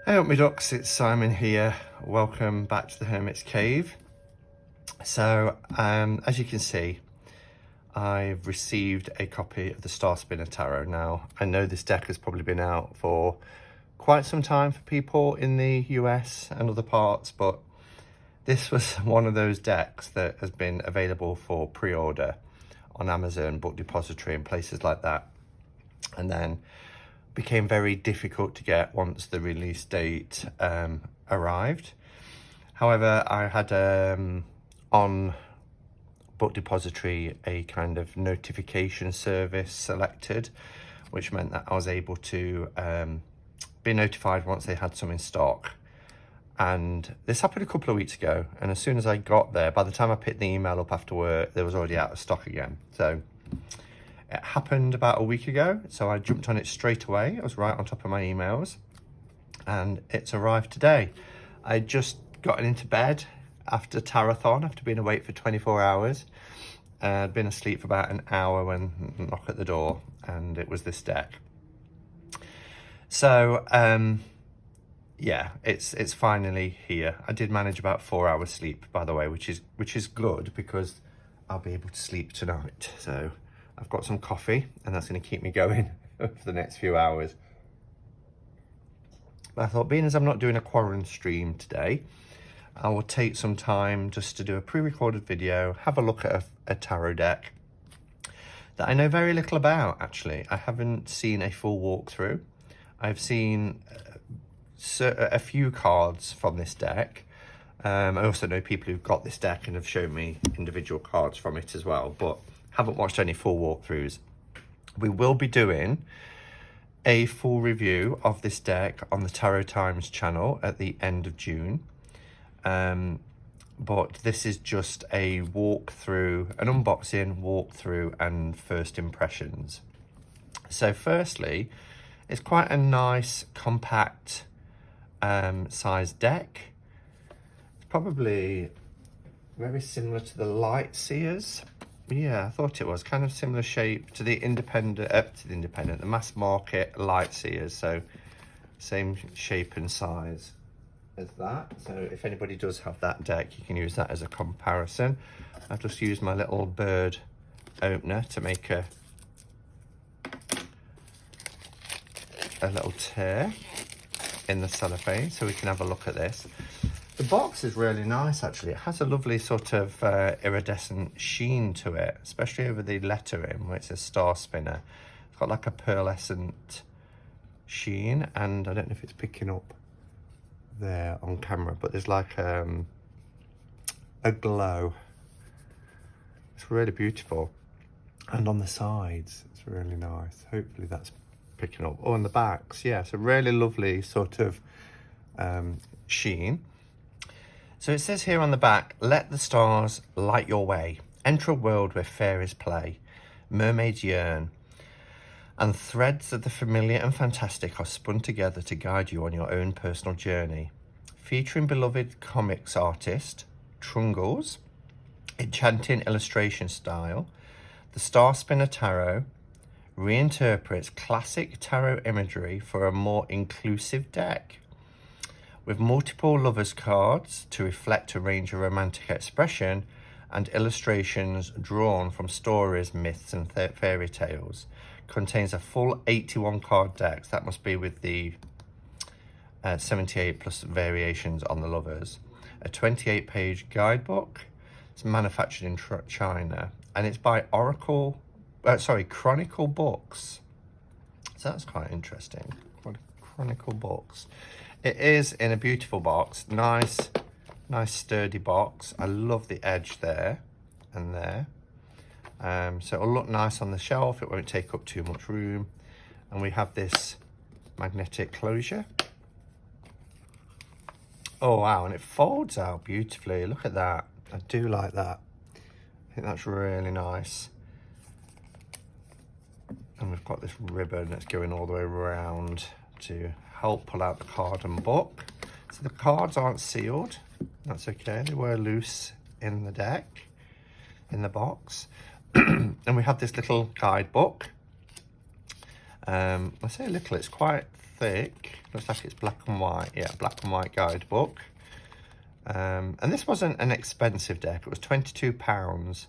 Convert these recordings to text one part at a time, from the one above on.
Hey up my ducks, it's Simon here. Welcome back to the Hermit's Cave. So as you can see, I've received a copy of the Star Spinner Tarot. Now I know this deck has probably been out for quite some time for people in the US and other parts, but this was one of those decks that has been available for pre-order on Amazon, Book Depository and places like that, and then became very difficult to get once the release date arrived. However, I had on Book Depository a kind of notification service selected, which meant that I was able to be notified once they had some in stock. And this happened a couple of weeks ago, and as soon as I got there, by the time I picked the email up after work, there was already out of stock again. So it happened about a week ago, so I jumped on it straight away. I was right on top of my emails, and it's arrived today. I just gotten into bed after Tarathon, after being awake for 24 hours. I'd been asleep for about an hour when I knocked at the door, and it was this deck. So, yeah, it's finally here. I did manage about 4 hours sleep, by the way, which is good because I'll be able to sleep tonight. So I've got some coffee, and that's going to keep me going for the next few hours. But I thought, being as I'm not doing a quarantine stream today, I will take some time just to do a pre-recorded video, have a look at a tarot deck that I know very little about, actually. I haven't seen a full walkthrough. I've seen a few cards from this deck. I also know people who've got this deck and have shown me individual cards from it as well, but haven't watched any full walkthroughs. We will be doing a full review of this deck on the Tarot Times channel at the end of June. But this is just a walkthrough, an unboxing, walkthrough, and first impressions. So firstly, it's quite a nice, compact sized deck. It's probably very similar to the Light Seers. Yeah, I thought it was kind of similar shape to the the mass market Light Seers. So same shape and size as that. So if anybody does have that deck, you can use that as a comparison. I've just used my little bird opener to make a little tear in the cellophane so we can have a look at this. The box is really nice, actually. It has a lovely sort of iridescent sheen to it, especially over the lettering where it says Star Spinner. It's got like a pearlescent sheen, and I don't know if it's picking up there on camera, but there's like a glow. It's really beautiful. And on the sides, it's really nice. Hopefully that's picking up. Oh, and the backs, yeah, it's a really lovely sort of sheen. So it says here on the back, let the stars light your way. Enter a world where fairies play, mermaids yearn, and threads of the familiar and fantastic are spun together to guide you on your own personal journey. Featuring beloved comics artist, Trungles, enchanting illustration style, the Star Spinner Tarot reinterprets classic tarot imagery for a more inclusive deck. With multiple lovers cards to reflect a range of romantic expression and illustrations drawn from stories, myths and fairy tales, contains a full 81 card deck. So that must be with the 78 plus variations on the lovers. A 28-page guidebook. It's manufactured in China, and it's by Chronicle Books. So that's quite interesting. Chronicle Books. It is in a beautiful box. Nice sturdy box. I love the edge there and there. So it'll look nice on the shelf. It won't take up too much room. And we have this magnetic closure. Oh wow, and it folds out beautifully. Look at that. I do like that. I think that's really nice. And we've got this ribbon that's going all the way around to help pull out the card and book. So the cards aren't sealed. That's okay. They were loose in the deck, in the box. And we have this little guidebook. I say little, it's quite thick. Looks like it's black and white. Yeah, black and white guidebook. And this wasn't an expensive deck. It was £22.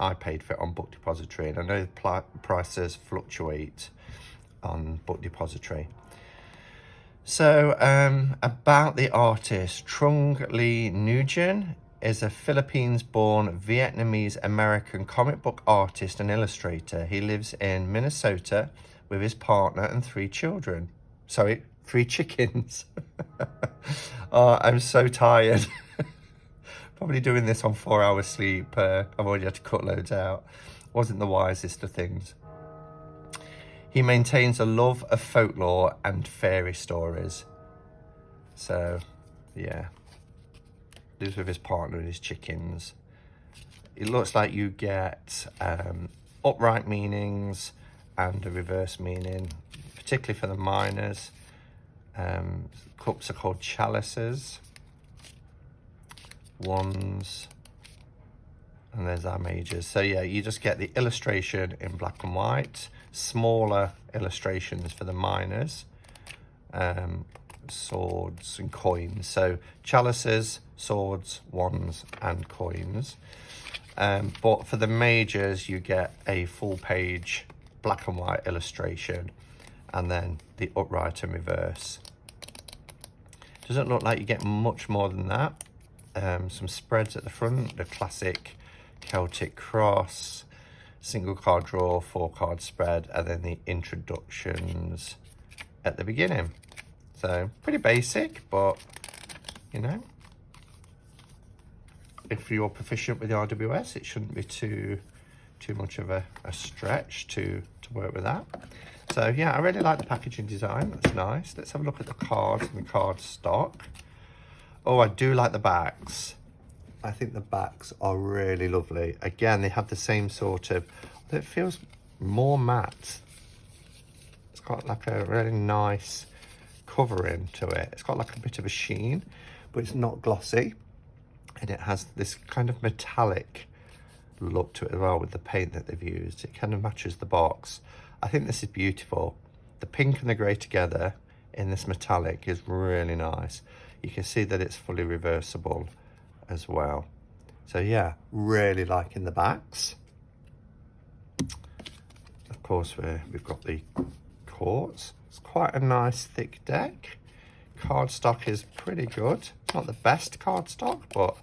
I paid for it on Book Depository, and I know the prices fluctuate on Book Depository. So about the artist, Trung Le Nguyen is a Philippines-born Vietnamese-American comic book artist and illustrator. He lives in Minnesota with his partner and 3 children. Sorry, 3 chickens. Oh, I'm so tired. Probably doing this on 4 hours sleep. I've already had to cut loads out. Wasn't the wisest of things. He maintains a love of folklore and fairy stories. So, yeah. Lives with his partner and his chickens. It looks like you get upright meanings and a reverse meaning, particularly for the minors. Cups are called chalices. Wands. And there's our majors. So yeah, you just get the illustration in black and white. Smaller illustrations for the minors. Swords and coins. So chalices, swords, wands and coins. But for the majors, you get a full page black and white illustration and then the upright and reverse. Doesn't look like you get much more than that. Some spreads at the front, the classic Celtic cross, single card draw, 4 card spread, and then the introductions at the beginning. So pretty basic, but you know, if you're proficient with the RWS, it shouldn't be too much of a stretch to work with that. So yeah, I really like the packaging design. That's nice. Let's have a look at the cards and the card stock. Oh, I do like the backs. I think the backs are really lovely. Again, they have the same sort of, it feels more matte. It's got like a really nice covering to it. It's got like a bit of a sheen, but it's not glossy. And it has this kind of metallic look to it as well with the paint that they've used. It kind of matches the box. I think this is beautiful. The pink and the grey together in this metallic is really nice. You can see that it's fully reversible as well. So yeah, really liking the backs. Of course, we've got the quartz. It's quite a nice thick deck. Cardstock is pretty good. It's not the best cardstock, but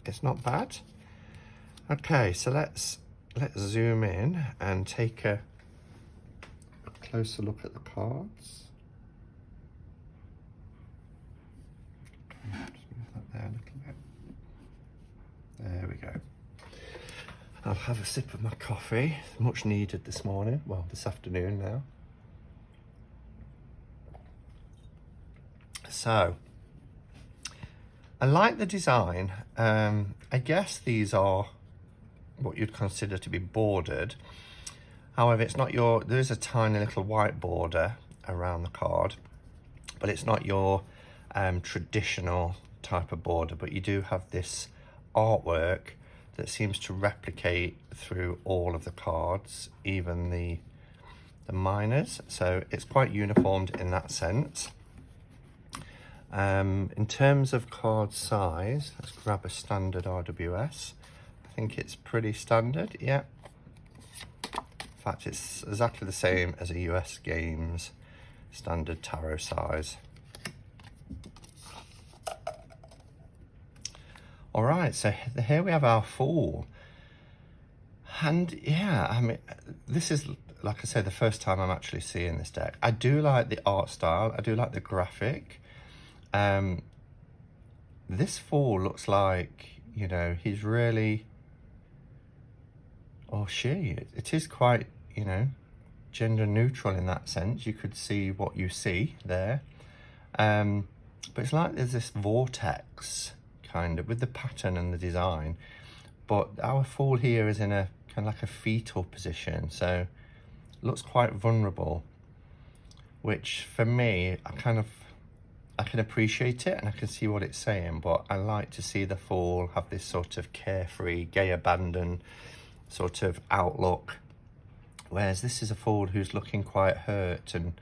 it's not bad. Okay, so let's zoom in and take a closer look at the cards. Okay, just move that there a little bit. There we go. I'll have a sip of my coffee. Much needed this morning. Well, this afternoon now. So, I like the design. I guess these are what you'd consider to be bordered. However, it's not your, there is a tiny little white border around the card, but it's not your traditional type of border, but you do have this artwork that seems to replicate through all of the cards, even the minors. So it's quite uniformed in that sense. In terms of card size, let's grab a standard RWS. I think it's pretty standard, yeah. In fact, it's exactly the same as a US Games standard tarot size. All right, so here we have our Fool. And yeah, I mean, this is, like I said, the first time I'm actually seeing this deck. I do like the art style. I do like the graphic. This Fool looks like, you know, he's really, or she, it is quite, you know, gender neutral in that sense. You could see what you see there. But it's like there's this vortex kind of with the pattern and the design. But our Fool here is in a kind of like a fetal position. So looks quite vulnerable, which for me, I can appreciate it and I can see what it's saying, but I like to see the Fool have this sort of carefree, gay abandon sort of outlook Whereas this is a fool who's looking quite hurt and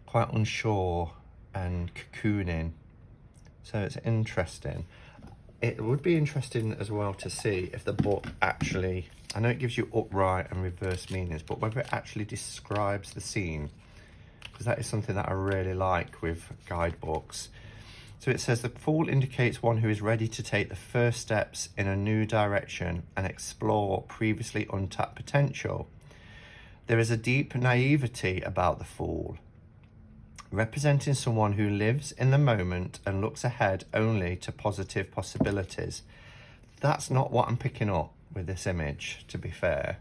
quite unsure and cocooning. So it's interesting. It would be interesting as well to see if the book actually, I know it gives you upright and reverse meanings, but whether it actually describes the scene, because that is something that I really like with guidebooks. So it says the fool indicates one who is ready to take the first steps in a new direction and explore previously untapped potential. There is a deep naivety about the fool, representing someone who lives in the moment and looks ahead only to positive possibilities. That's not what I'm picking up with this image, to be fair.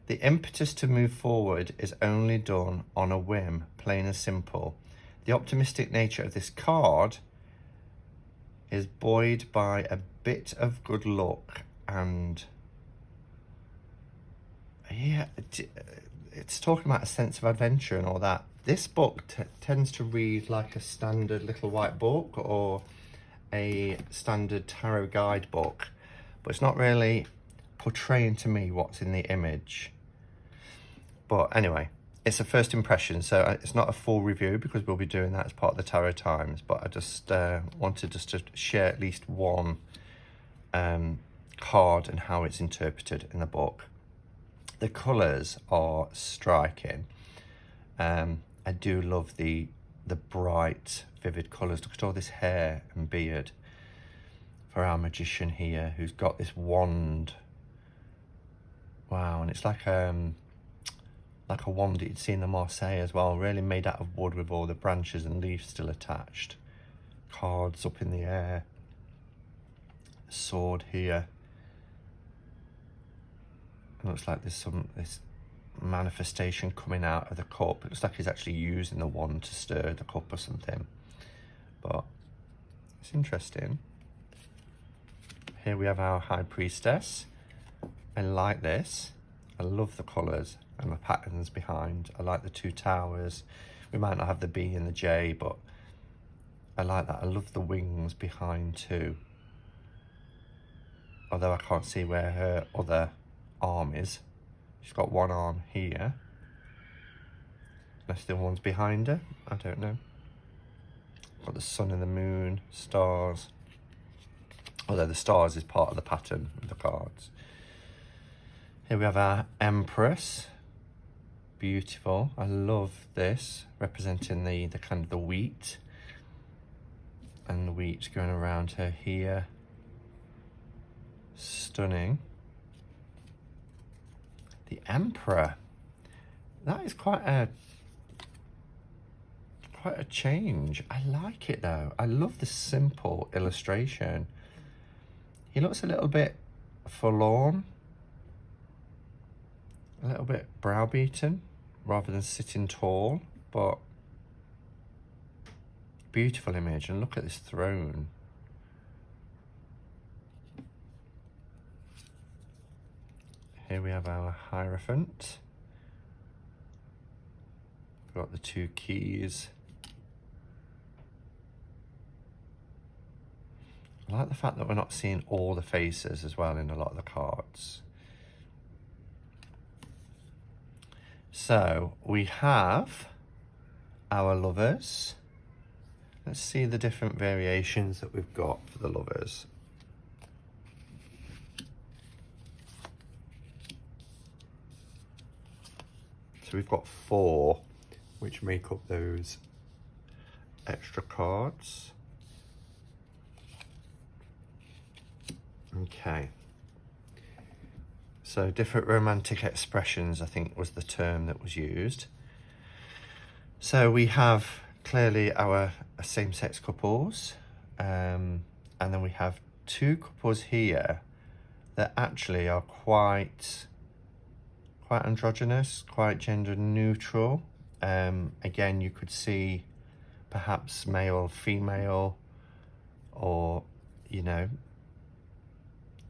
The impetus to move forward is only done on a whim, plain and simple. The optimistic nature of this card is buoyed by a bit of good luck and yeah, it's talking about a sense of adventure and all that. This book tends to read like a standard little white book or a standard tarot guide book, but it's not really portraying to me what's in the image. But anyway, it's a first impression, so it's not a full review because we'll be doing that as part of the Tarot Times, but I just wanted just to share at least one card and how it's interpreted in the book. The colours are striking. I do love the bright, vivid colours. Look at all this hair and beard for our magician here, who's got this wand. Wow, and it's like a wand that you'd see in the Marseille as well, really made out of wood with all the branches and leaves still attached. Cards up in the air. Sword here. It looks like there's this manifestation coming out of the cup. It looks like he's actually using the wand to stir the cup or something. But it's interesting. Here we have our High Priestess. I like this. I love the colours and the patterns behind. I like the two towers. We might not have the B and the J, but I like that. I love the wings behind too. Although I can't see where her other arm is. She's got one arm here. Unless the one's behind her. I don't know. Got the sun and the moon, stars. Although the stars is part of the pattern of the cards. Here we have our Empress. Beautiful. I love this, representing the kind of the wheat. And the wheat's going around her here. Stunning. The Emperor. That is quite a change. I like it though. I love the simple illustration. He looks a little bit forlorn, a little bit browbeaten rather than sitting tall, but beautiful image. And look at this throne. Here we have our Hierophant. We've got the two keys. I like the fact that we're not seeing all the faces as well in a lot of the cards. So we have our lovers. Let's see the different variations that we've got for the lovers. So we've got 4, which make up those extra cards. Okay. So different romantic expressions, I think, was the term that was used. So we have clearly our same-sex couples, and then we have 2 couples here that actually are quite androgynous, quite gender neutral. Again, you could see perhaps male, female, or, you know,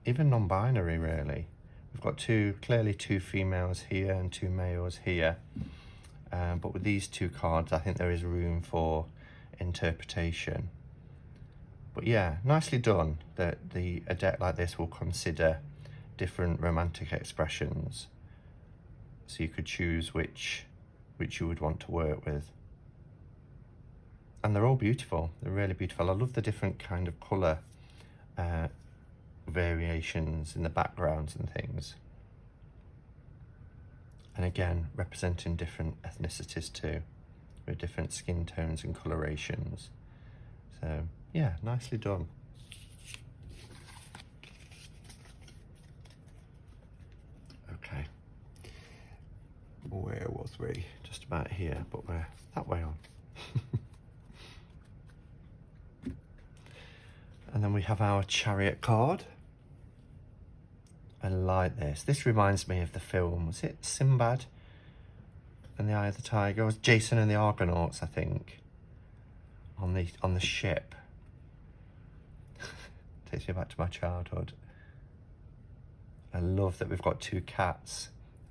even non-binary really. We've got clearly two females here and 2 males here. But with these 2 cards, I think there is room for interpretation. But yeah, nicely done that a deck like this will consider different romantic expressions. so you could choose which you would want to work with. And they're all beautiful. They're really beautiful. I love the different kind of colour variations in the backgrounds and things. And again, representing different ethnicities too, with different skin tones and colorations. So yeah, nicely done. Okay, where was we? Just about here, but we're that way on. And then we have our Chariot card. I like this. This reminds me of the film. Was it Sinbad and the Eye of the Tiger? It was Jason and the Argonauts, I think, on the ship. Takes me back to my childhood. I love that we've got two cats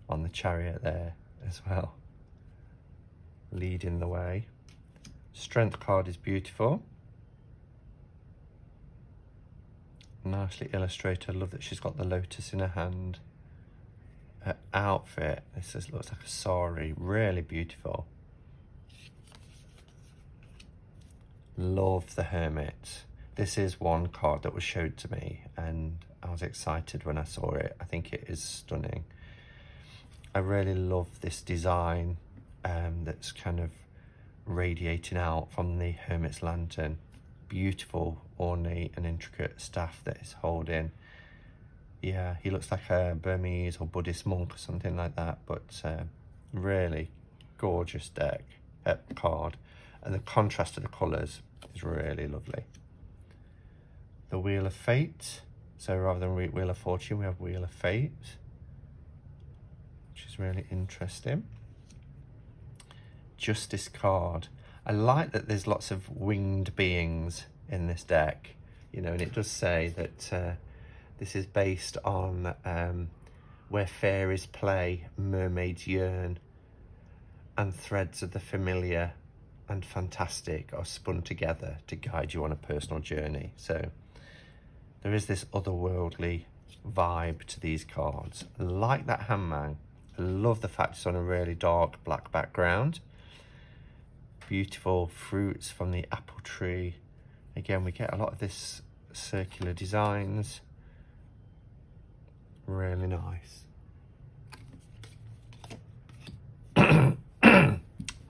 on the chariot there as well, leading the way. Strength card is beautiful. Nicely illustrated. I love that she's got the lotus in her hand. Her outfit, this looks like a sari, really beautiful. Love the Hermit. This is one card that was showed to me and I was excited when I saw it. I think it is stunning. I really love this design that's kind of radiating out from the Hermit's lantern. Beautiful, ornate and intricate staff that is holding. Yeah, he looks like a Burmese or Buddhist monk or something like that, but really gorgeous card. And the contrast of the colours is really lovely. The Wheel of Fate. So rather than Wheel of Fortune, we have Wheel of Fate, which is really interesting. Justice card. I like that there's lots of winged beings in this deck, you know, and it does say that this is based on where fairies play, mermaids yearn, and threads of the familiar and fantastic are spun together to guide you on a personal journey. So there is this otherworldly vibe to these cards. I like that hangman. I love the fact it's on a really dark black background. Beautiful fruits from the apple tree. Again, we get a lot of this circular designs. Really nice.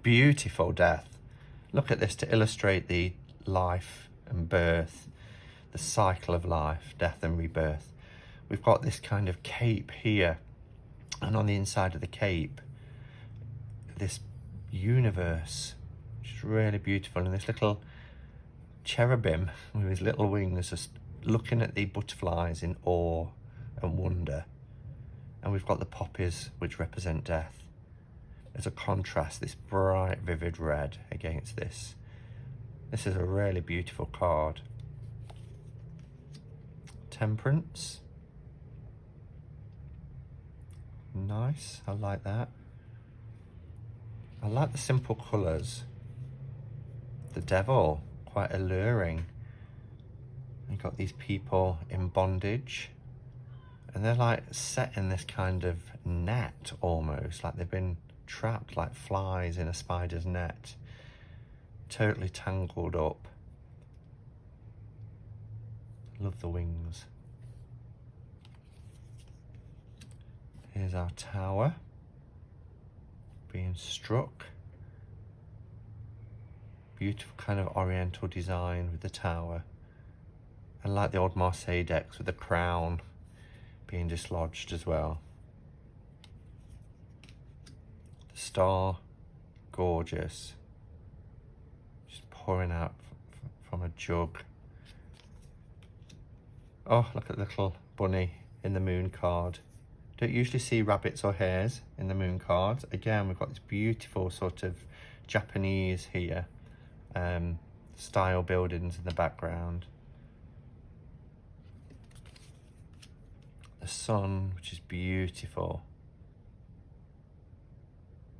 Beautiful Death. Look at this to illustrate the life and birth, the cycle of life, death and rebirth. We've got this kind of cape here, and on the inside of the cape, this universe, which is really beautiful, and this little cherubim with his little wings just looking at the butterflies in awe and wonder. And we've got the poppies, which represent death. There's a contrast, this bright, vivid red against this. This is a really beautiful card. Temperance. Nice, I like that. I like the simple colours. The Devil, quite alluring. You've got these people in bondage, and they're like set in this kind of net almost, like they've been trapped like flies in a spider's net, totally tangled up. Love the wings. Here's our tower being struck. Beautiful kind of oriental design with the tower. I like the old Marseille decks with the crown being dislodged as well. The star, gorgeous. Just pouring out from a jug. Oh, look at the little bunny in the moon card. Don't usually see rabbits or hares in the moon cards. Again, we've got this beautiful sort of Japanese here, style buildings in the background. The sun, which is beautiful.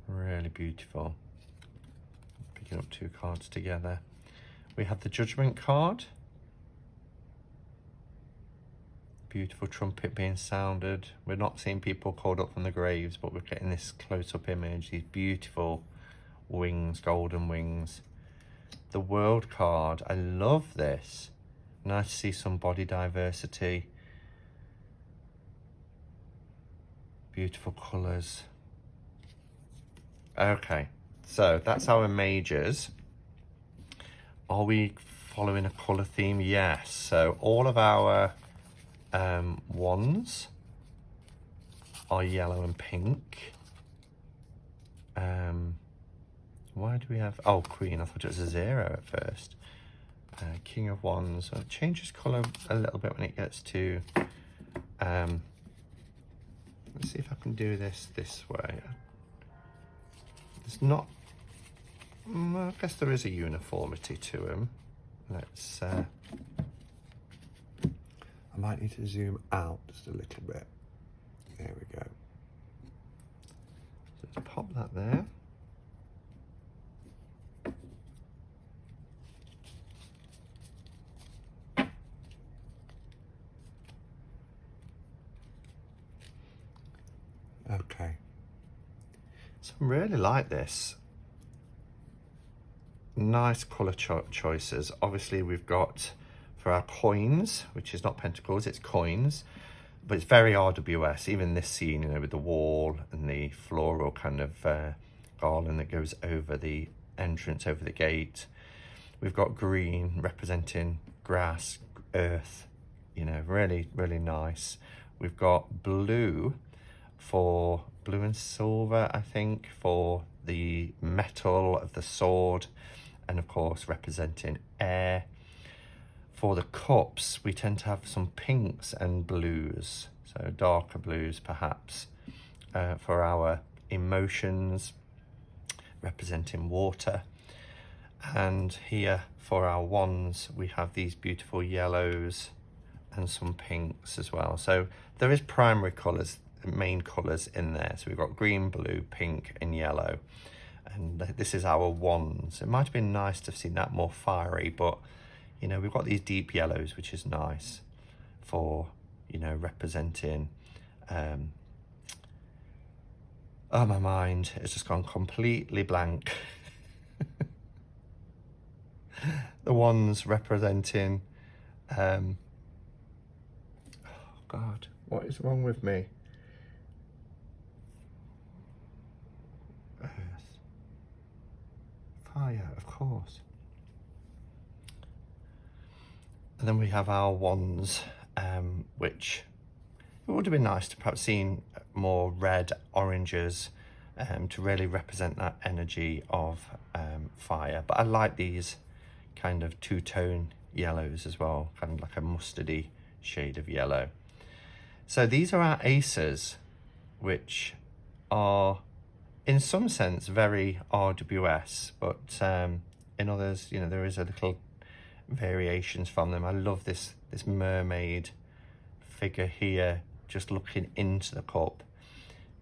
Really beautiful. Picking up two cards together. We have the Judgment card. beautiful trumpet being sounded. We're not seeing people called up from the graves, but we're getting this close-up image, these beautiful wings, golden wings. The world card, I love this. Nice to see some body diversity. Beautiful colours. Okay, so that's our majors. Are we following a colour theme? Yes. So all of our wands are yellow and pink. Why do we have, oh, Queen, I thought it was a 0 at first. King of Wands, so it changes colour a little bit when it gets to, let's see if I can do this way. It's not, I guess there is a uniformity to them. Let's, I might need to zoom out just a little bit. There we go. So let's pop that there. Okay. So I really like this. Nice colour choices. Obviously we've got for our coins, which is not pentacles, it's coins, but it's very RWS. Even this scene, you know, with the wall and the floral kind of garland that goes over the entrance, over the gate. We've got green representing grass, earth, you know, really, really nice. We've got blue for blue and silver, I think, for the metal of the sword, and of course representing air. For the cups, we tend to have some pinks and blues, so darker blues perhaps. For our emotions, representing water. And here for our wands, we have these beautiful yellows and some pinks as well. So there is primary colours, main colours in there. So we've got green, blue, pink and yellow. And this is our wands. It might have been nice to have seen that more fiery, but you know, we've got these deep yellows, which is nice for, you know, representing, oh, my mind has just gone completely blank. The ones representing, oh God, what is wrong with me? Earth. Fire, of course. And then we have our wands, which it would have been nice to perhaps seen more red, oranges, to really represent that energy of fire. But I like these kind of two-tone yellows as well, kind of like a mustardy shade of yellow. So these are our aces, which are in some sense very RWS, but in others, you know, there is a little variations from them. I love this mermaid figure here, just looking into the cup.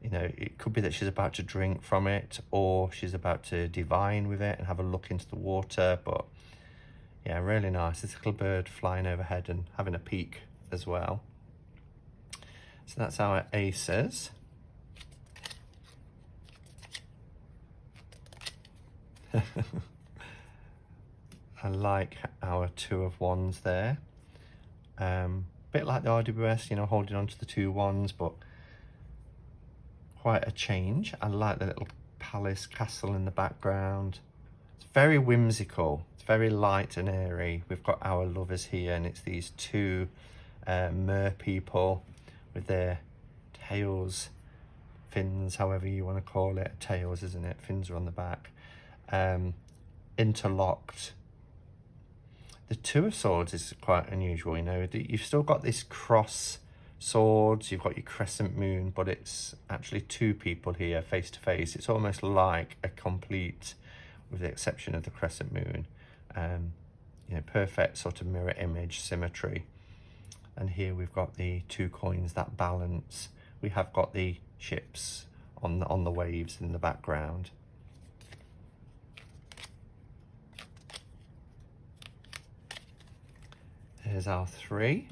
You know, it could be that she's about to drink from it, or she's about to divine with it and have a look into the water. But yeah, really nice. This little bird flying overhead and having a peek as well. So that's our aces. I like our two of wands there. Bit like the RWS, you know, holding on to the two wands, but quite a change. I like the little palace castle in the background. It's very whimsical. It's very light and airy. We've got our lovers here, and it's these two mer people with their tails, fins, however you want to call it. Tails, isn't it? Fins are on the back. Interlocked. The Two of Swords is quite unusual, you know. You've still got this cross swords, you've got your crescent moon, but it's actually two people here face to face. It's almost like a complete, with the exception of the crescent moon, you know, perfect sort of mirror image symmetry. And here we've got the two coins, that balance. We have got the ships on the waves in the background. Here's our three.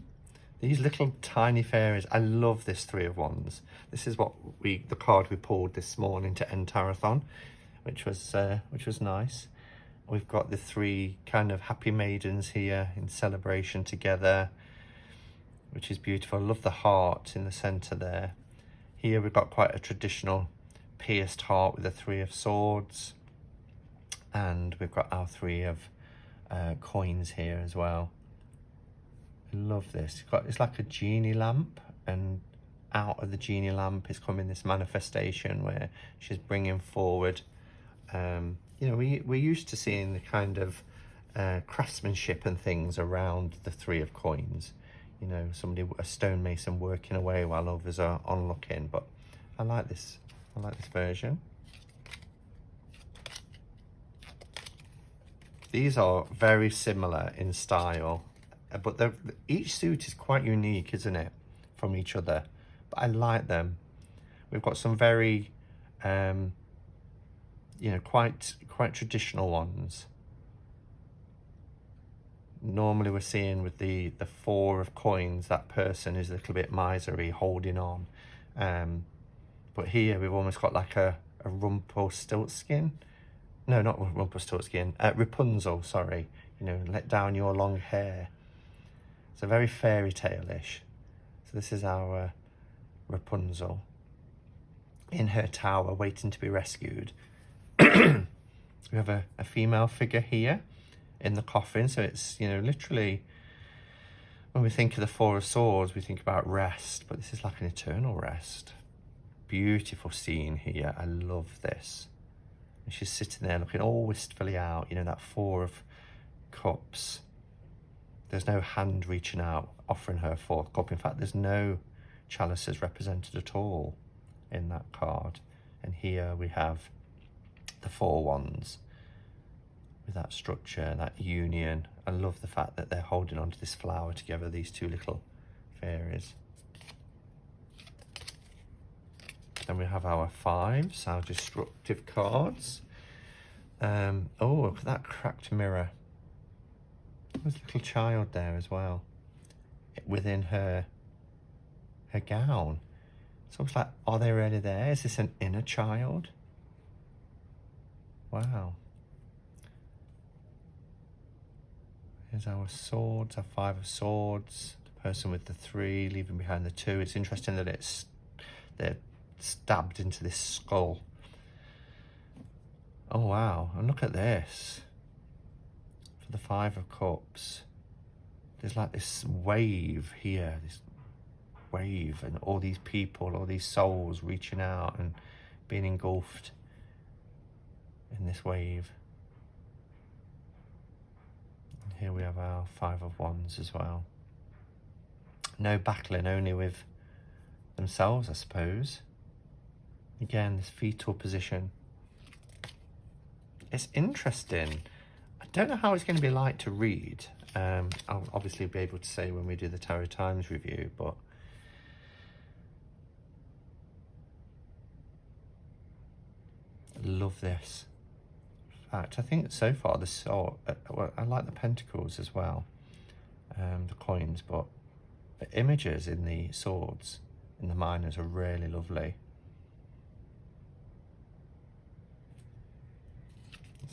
These little tiny fairies. I love this Three of Wands. This is what the card we pulled this morning to end Tarathon, which was nice. We've got the three kind of happy maidens here in celebration together, which is beautiful. I love the heart in the center there. Here we've got quite a traditional pierced heart with the Three of Swords, and we've got our Three of coins here as well. I love this. It's like a genie lamp, and out of the genie lamp is coming this manifestation where she's bringing forward, you know, we're used to seeing the kind of craftsmanship and things around the Three of Coins. You know, a stonemason working away while others are onlooking. But I like this version. These are very similar in style, but each suit is quite unique, isn't it, from each other? But I like them. We've got some very, you know, quite traditional ones. Normally we're seeing with the Four of Coins, that person is a little bit miserly, holding on. But here we've almost got like a Rumpelstiltskin. No, not Rumpelstiltskin. Rapunzel, sorry. You know, let down your long hair. It's a very fairy tale-ish. So this is our Rapunzel in her tower waiting to be rescued. We have a female figure here in the coffin. So it's, you know, literally, when we think of the Four of Swords, we think about rest, but this is like an eternal rest. Beautiful scene here. I love this. And she's sitting there looking all wistfully out, you know, that Four of Cups. There's no hand reaching out, offering her a fourth cup. In fact, there's no chalices represented at all in that card. And here we have the Four Wands with that structure, that union. I love the fact that they're holding onto this flower together, these two little fairies. Then we have our fives, our destructive cards. Oh, look at that cracked mirror. There's a little child there as well, within her gown. It's almost like, are they really there? Is this an inner child? Wow. Here's our swords, our Five of Swords. The person with the three, leaving behind the two. It's interesting that they're stabbed into this skull. Oh wow, and look at this. For the Five of Cups, there's like this wave here, this wave, and all these people, all these souls reaching out and being engulfed in this wave. And here we have our Five of Wands as well. No battling, only with themselves, I suppose. Again, this fetal position. It's interesting. I don't know how it's going to be like to read. I'll obviously be able to say when we do the Tarot Times review, but I love this. In fact, I think so far the sword, well, I like the pentacles as well, the coins, but the images in the swords, in the minors, are really lovely.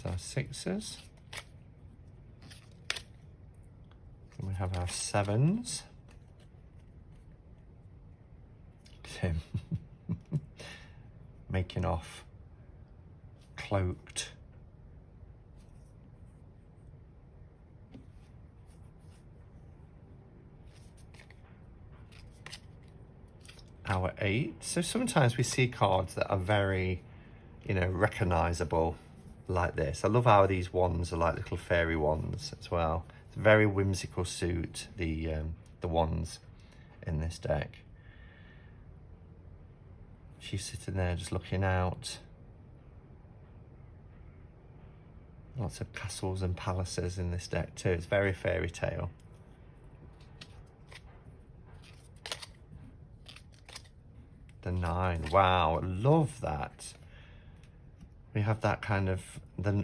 So our sixes. And we have our sevens. Tim making off, cloaked. Our eight. So sometimes we see cards that are very, you know, recognizable like this. I love how these wands are like little fairy wands as well. It's a very whimsical suit, the wands in this deck. She's sitting there just looking out. Lots of castles and palaces in this deck too. It's very fairy tale. The nine. Wow, I love that. We have that kind of,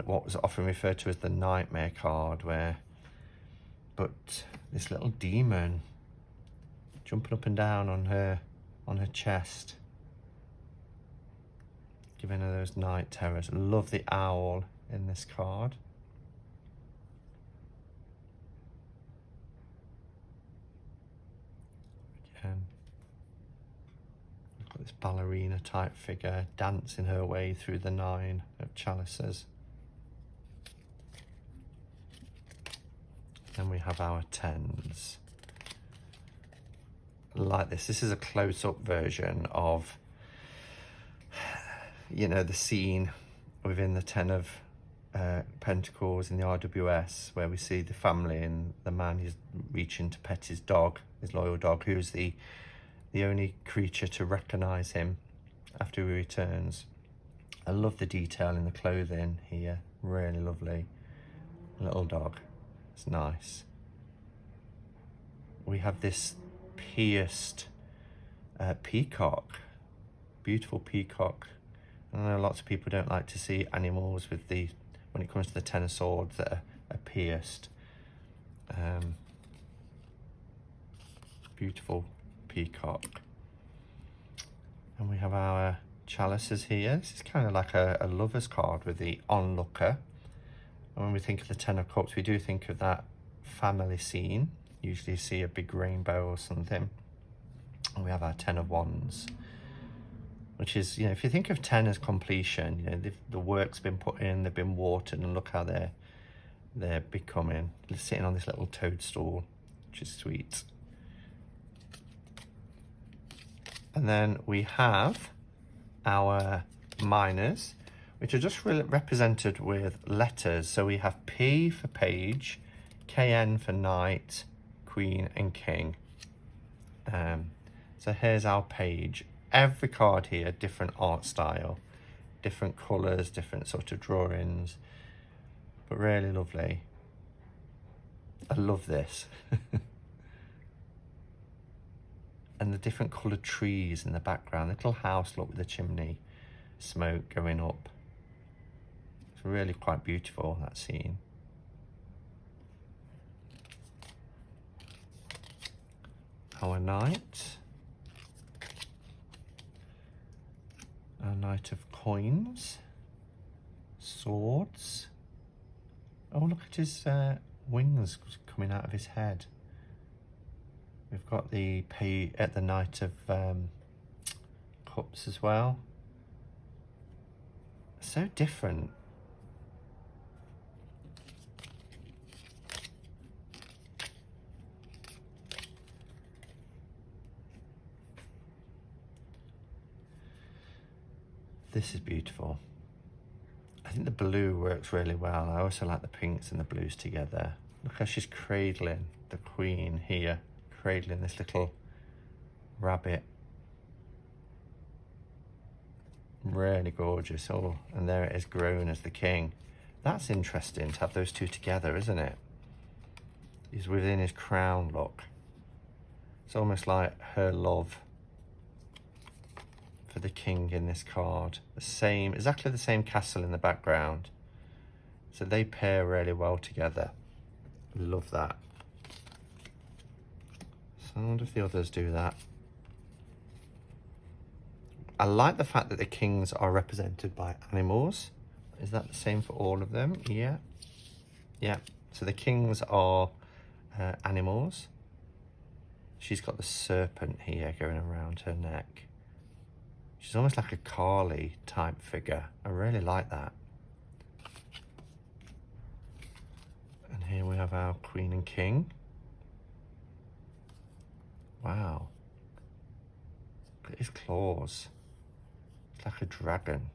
what was often referred to as the nightmare card, but this little demon jumping up and down on her chest, giving her those night terrors. Love the owl in this card. Again, we've got this ballerina type figure dancing her way through the 9 of chalices. Then we have our 10s. Like this. This is a close-up version of, you know, the scene within the 10 of Pentacles in the RWS, where we see the family and the man is reaching to pet his dog, his loyal dog, who's the only creature to recognize him after he returns. I love the detail in the clothing here, really lovely. Little dog, it's nice. We have this pierced peacock, beautiful peacock. I know lots of people don't like to see animals with when it comes to the 10 of swords that are pierced. Beautiful peacock. And we have our chalices here. This is kind of like a lover's card with the onlooker. And when we think of the 10 of cups, we do think of that family scene. Usually you see a big rainbow or something. And we have our 10 of wands, which is, you know, if you think of 10 as completion, you know, the work's been put in, they've been watered, and look how they're becoming. They're sitting on this little toadstool, which is sweet. And then we have our minors, which are just represented with letters. So we have P for page, KN for knight, queen and king. So here's our page. Every card here, different art style, different colours, different sort of drawings, but really lovely. I love this. And the different coloured trees in the background, the little house look with the chimney smoke going up. It's really quite beautiful, that scene. Our knight. Our knight of coins. Swords. Oh, look at his wings coming out of his head. We've got the Knight of Cups as well. So different. This is beautiful. I think the blue works really well. I also like the pinks and the blues together. Look how she's cradling the queen here, cradling this little rabbit. Really gorgeous. Oh, and there it is grown as the king. That's interesting to have those two together, isn't it? He's within his crown, look. It's almost like her love for the king in this card. Exactly the same castle in the background. So they pair really well together. Love that. So I wonder if the others do that. I like the fact that the kings are represented by animals. Is that the same for all of them? Yeah. Yeah. So the kings are animals. She's got the serpent here going around her neck. She's almost like a Kali type figure. I really like that. And here we have our queen and king. Wow. Look at his claws. It's like a dragon.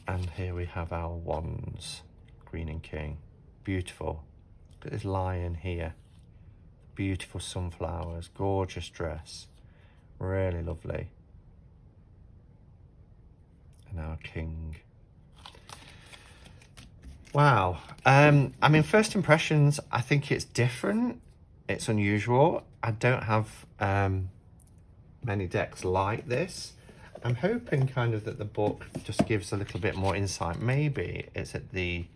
And here we have our wands, queen and king. Beautiful. Look at this lion here. Beautiful sunflowers, gorgeous dress, really lovely. And our king. Wow. I mean, first impressions, I think it's different. It's unusual. I don't have many decks like this. I'm hoping kind of that the book just gives a little bit more insight. Maybe it's at the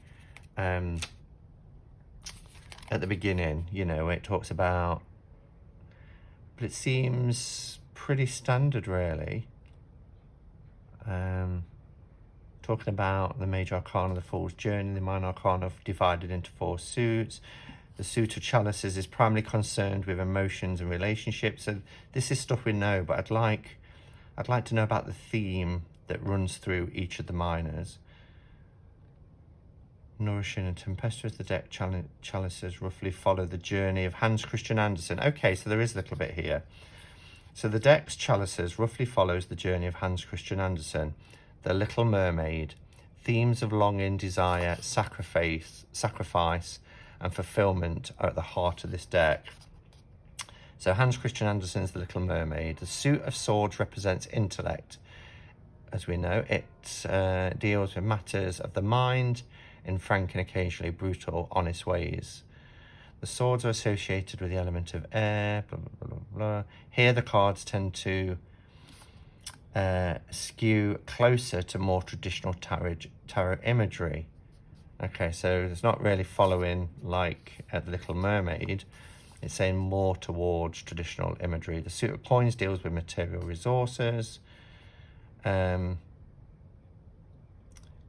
at the beginning, you know, it talks about, but it seems pretty standard really. Talking about the major arcana, the Fool's Journey, the minor arcana divided into 4 suits. The suit of chalices is primarily concerned with emotions and relationships. So this is stuff we know, but I'd like to know about the theme that runs through each of the minors. Nourishing and tempestuous, the deck chalices roughly follow the journey of Hans Christian Andersen. Okay, so there is a little bit here. So the deck's chalices roughly follows the journey of Hans Christian Andersen, The Little Mermaid. Themes of longing, desire, sacrifice, and fulfillment are at the heart of this deck. So Hans Christian Andersen's The Little Mermaid. The suit of swords represents intellect. As we know, it deals with matters of the mind in frank and occasionally brutal, honest ways. The swords are associated with the element of air, blah, blah, blah, blah. Here the cards tend to skew closer to more traditional tarot imagery. Okay, so it's not really following like The Little Mermaid. It's saying more towards traditional imagery. The suit of coins deals with material resources. The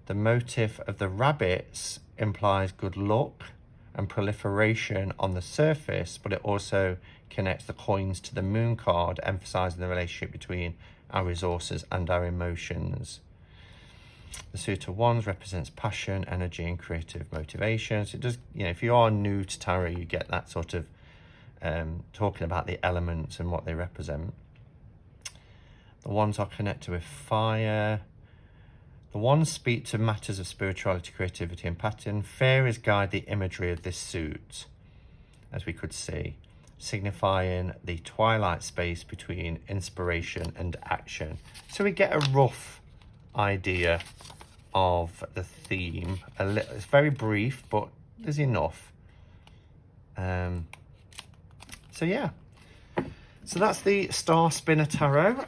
motif of the rabbits implies good luck and proliferation on the surface, but it also connects the coins to the moon card, emphasizing the relationship between our resources and our emotions. The suit of wands represents passion, energy, and creative motivations. It does, you know, if you are new to tarot, you get that sort of talking about the elements and what they represent. The wands are connected with fire. The wands speak to matters of spirituality, creativity, and pattern. Fairies guide the imagery of this suit, as we could see, signifying the twilight space between inspiration and action. So we get a rough idea of the theme. It's very brief, but there's enough. So yeah. So that's the Star Spinner Tarot.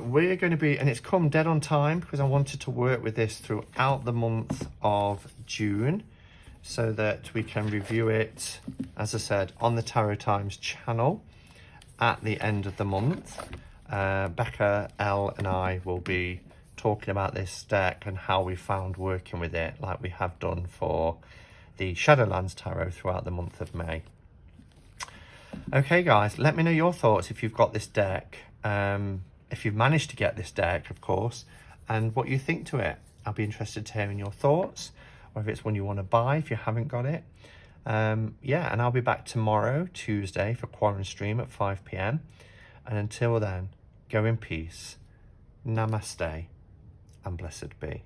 We're going to be, and it's come dead on time because I wanted to work with this throughout the month of June so that we can review it, as I said, on the Tarot Times channel at the end of the month. Becca, Elle and I will be talking about this deck and how we found working with it like we have done for the Shadowlands Tarot throughout the month of May. Okay guys, let me know your thoughts if you've got this deck, if you've managed to get this deck, of course, and what you think to it. I'll be interested to hearing your thoughts, or if it's one you want to buy if you haven't got it. Yeah, and I'll be back tomorrow, Tuesday, for Quarren Stream at 5 p.m. And until then, go in peace, namaste, and blessed be.